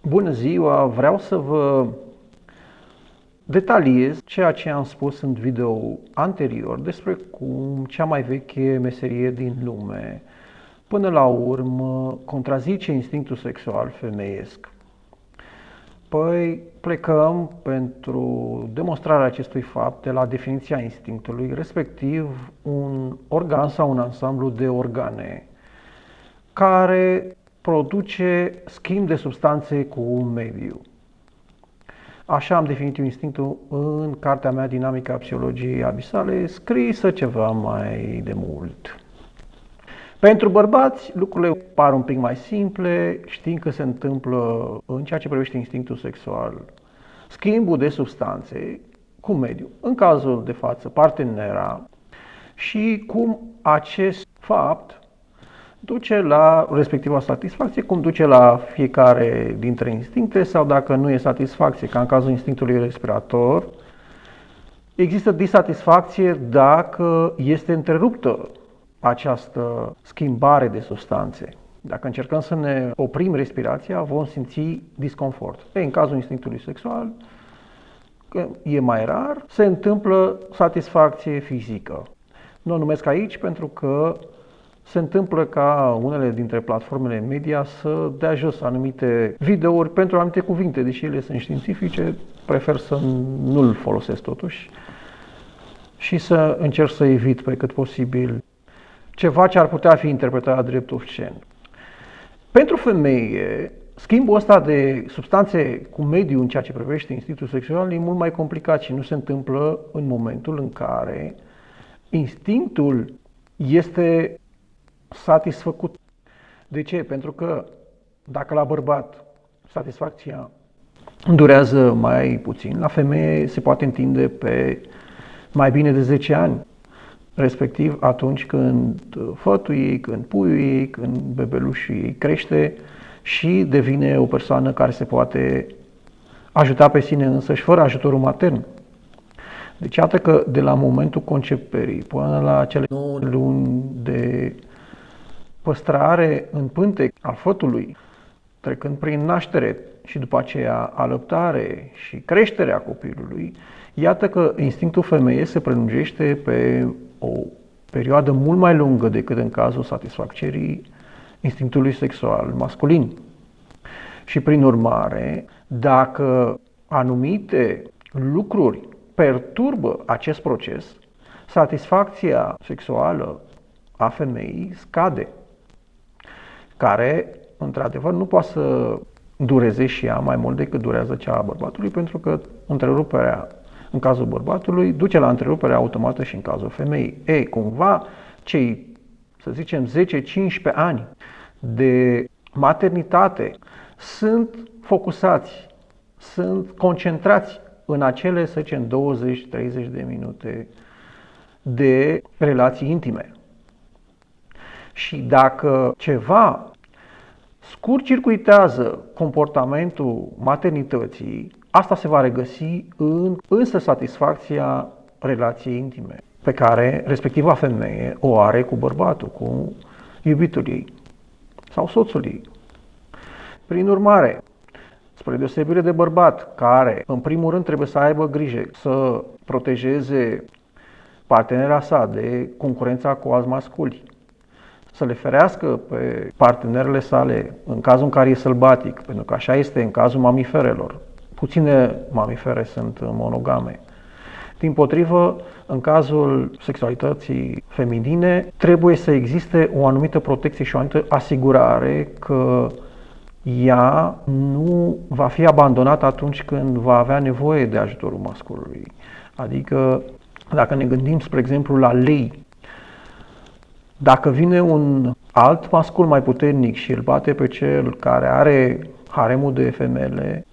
Bună ziua! Vreau să vă detaliez ceea ce am spus în video anterior despre cum cea mai veche meserie din lume până la urmă contrazice instinctul sexual femeiesc. Păi plecăm pentru demonstrarea acestui fapt de la definiția instinctului, respectiv un organ sau un ansamblu de organe care produce schimb de substanțe cu un mediu. Așa am definit eu instinctul în cartea mea Dinamica psihologiei abisale, scrisă ceva mai de mult. Pentru bărbați, lucrurile par un pic mai simple, știm că se întâmplă în ceea ce privește instinctul sexual schimbul de substanțe cu mediul, în cazul de față partenera, și cum acest fapt duce la respectiva satisfacție, cum duce la fiecare dintre instincte, sau dacă nu e satisfacție, ca în cazul instinctului respirator, există disatisfacție dacă este întreruptă această schimbare de substanțe. Dacă încercăm să ne oprim respirația, vom simți disconfort. În cazul instinctului sexual, că e mai rar, se întâmplă satisfacție fizică. Nu o numesc aici pentru că se întâmplă ca unele dintre platformele media să dea jos anumite videouri pentru anumite cuvinte, deși ele sunt științifice, prefer să nu-l folosesc totuși și să încerc să evit pe cât posibil ceva ce ar putea fi interpretat drept obscen. Pentru femeie, schimbul ăsta de substanțe cu mediul în ceea ce privește instinctul sexual e mult mai complicat și nu se întâmplă în momentul în care instinctul este satisfăcut. De ce? Pentru că dacă la bărbat satisfacția durează mai puțin, la femeie se poate întinde pe mai bine de 10 ani, respectiv atunci când fătul ei, când puiul ei, când bebelușul ei crește și devine o persoană care se poate ajuta pe sine însăși fără ajutorul matern. Deci iată că de la momentul conceperii până la cele 9 luni de păstrare în pântec al fătului, trecând prin naștere și după aceea alăptare și creșterea copilului, iată că instinctul femeii se prelungește pe o perioadă mult mai lungă decât în cazul satisfaccerii instinctului sexual masculin. Și prin urmare, dacă anumite lucruri perturbă acest proces, satisfacția sexuală a femeii scade, care, într-adevăr, nu poate să dureze și ea mai mult decât durează cea a bărbatului, pentru că întreruperea în cazul bărbatului duce la întreruperea automată și în cazul femeii. Ei, cumva, cei, să zicem, 10-15 ani de maternitate sunt focusați, sunt concentrați în acele, să zicem, 20-30 de minute de relații intime. Și dacă ceva scurt-circuitează comportamentul maternității, asta se va regăsi în însă satisfacția relației intime pe care respectiva femeie o are cu bărbatul, cu iubitul ei sau soțul ei. Prin urmare, spre deosebire de bărbat, care în primul rând trebuie să aibă grijă să protejeze partenera sa de concurența cu alți masculi, să le ferească pe partenerele sale în cazul în care e sălbatic, pentru că așa este în cazul mamiferelor. Puține mamifere sunt monogame. Dimpotrivă, în cazul sexualității feminine, trebuie să existe o anumită protecție și o anumită asigurare că ea nu va fi abandonată atunci când va avea nevoie de ajutorul masculului. Adică, dacă ne gândim, spre exemplu, la lei, dacă vine un alt mascul mai puternic și îl bate pe cel care are haremul de femele,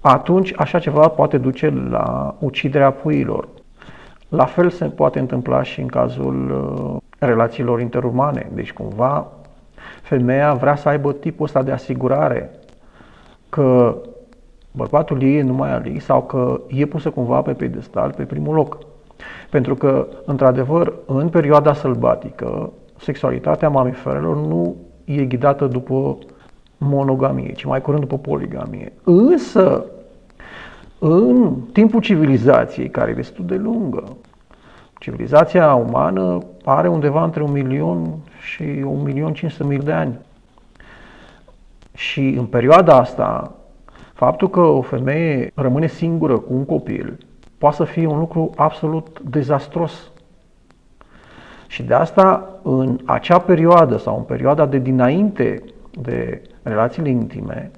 atunci așa ceva poate duce la uciderea puiilor. La fel se poate întâmpla și în cazul relațiilor interumane. Deci cumva femeia vrea să aibă tipul ăsta de asigurare că bărbatul ei e numai al ei sau că e pusă cumva pe piedestal, pe primul loc. Pentru că, într-adevăr, în perioada sălbatică, sexualitatea mamiferelor nu e ghidată după monogamie, ci mai curând după poligamie. Însă, în timpul civilizației, care e destul de lungă, civilizația umană are undeva între 1.000.000 și 1.500.000 de ani. Și în perioada asta, faptul că o femeie rămâne singură cu un copil poate să fie un lucru absolut dezastros. Și de asta, în acea perioadă sau în perioada de dinainte de relațiile intime,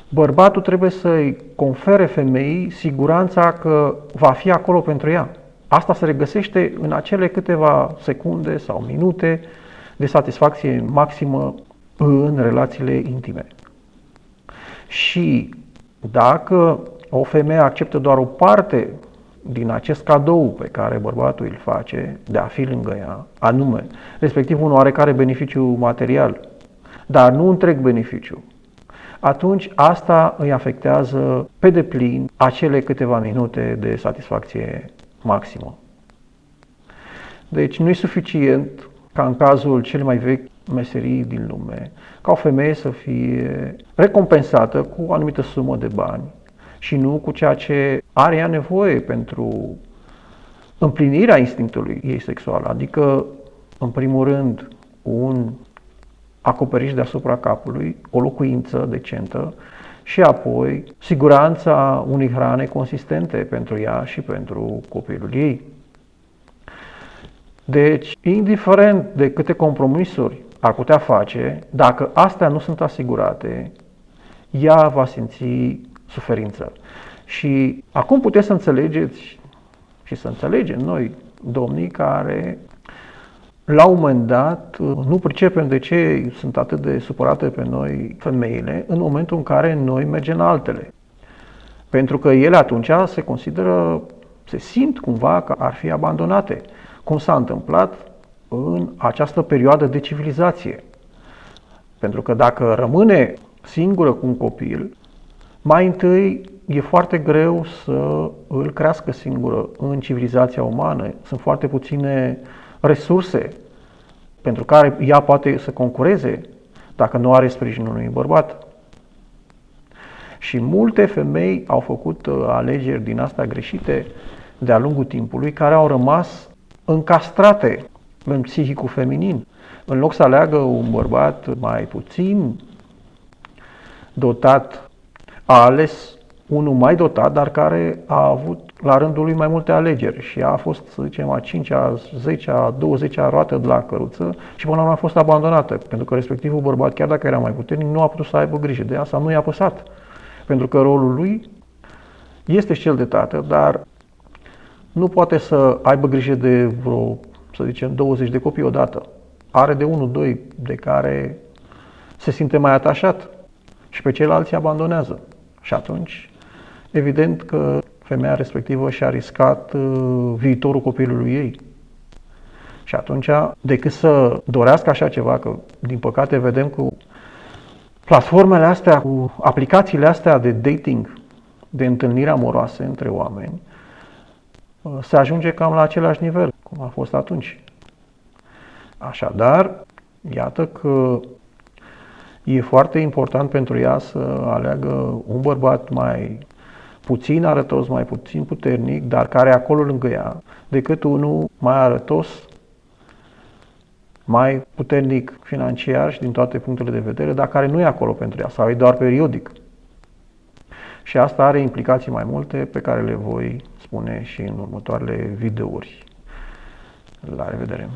bărbatul trebuie să-i confere femeii siguranța că va fi acolo pentru ea. Asta se regăsește în acele câteva secunde sau minute de satisfacție maximă în relațiile intime. Și dacă o femeie acceptă doar o parte din acest cadou pe care bărbatul îl face de a fi lângă ea, anume, respectiv un oarecare beneficiu material, dar nu întreg beneficiu, atunci asta îi afectează pe deplin acele câteva minute de satisfacție maximă. Deci nu e suficient ca în cazul cele mai vechi meserii din lume, ca o femeie să fie recompensată cu o anumită sumă de bani și nu cu ceea ce are ea nevoie pentru împlinirea instinctului ei sexual, adică, în primul rând, un acoperiș deasupra capului, o locuință decentă și apoi siguranța unei hrane consistente pentru ea și pentru copilul ei. Deci, indiferent de câte compromisuri ar putea face, dacă astea nu sunt asigurate, ea va simți suferință. Și acum puteți să înțelegeți și să înțelegem noi, domnii, care la un moment dat nu pricepem de ce sunt atât de supărate pe noi femeile în momentul în care noi mergem la altele. Pentru că ele atunci se simt cumva că ar fi abandonate, cum s-a întâmplat în această perioadă de civilizație. Pentru că dacă rămâne singură cu un copil, mai întâi e foarte greu să îl crească singură în civilizația umană. Sunt foarte puține resurse pentru care ea poate să concureze dacă nu are sprijinul unui bărbat. Și multe femei au făcut alegeri din astea greșite de-a lungul timpului, care au rămas încastrate în psihicul feminin. În loc să aleagă un bărbat mai puțin dotat, a ales unul mai dotat, dar care a avut la rândul lui mai multe alegeri și a fost, să zicem, a 5-a, 10-a, 20-a roată de la căruță și până la urmă a fost abandonată, pentru că respectivul bărbat, chiar dacă era mai puternic, nu a putut să aibă grijă de ea sau nu i-a păsat. Pentru că rolul lui este cel de tată, dar nu poate să aibă grijă de vreo, să zicem, 20 de copii odată. Are de 1-2 de care se simte mai atașat și pe ceilalți îi abandonează. Și atunci, evident că femeia respectivă și-a riscat viitorul copilului ei. Și atunci, decât să dorească așa ceva, că din păcate vedem că platformele astea, cu aplicațiile astea de dating, de întâlniri amoroase între oameni, se ajunge cam la același nivel, cum a fost atunci. Așadar, iată că e foarte important pentru ea să aleagă un bărbat mai puțin arătos, mai puțin puternic, dar care e acolo lângă ea, decât unul mai arătos, mai puternic financiar și din toate punctele de vedere, dar care nu e acolo pentru ea sau e doar periodic. Și asta are implicații mai multe pe care le voi spune și în următoarele videouri. La revedere!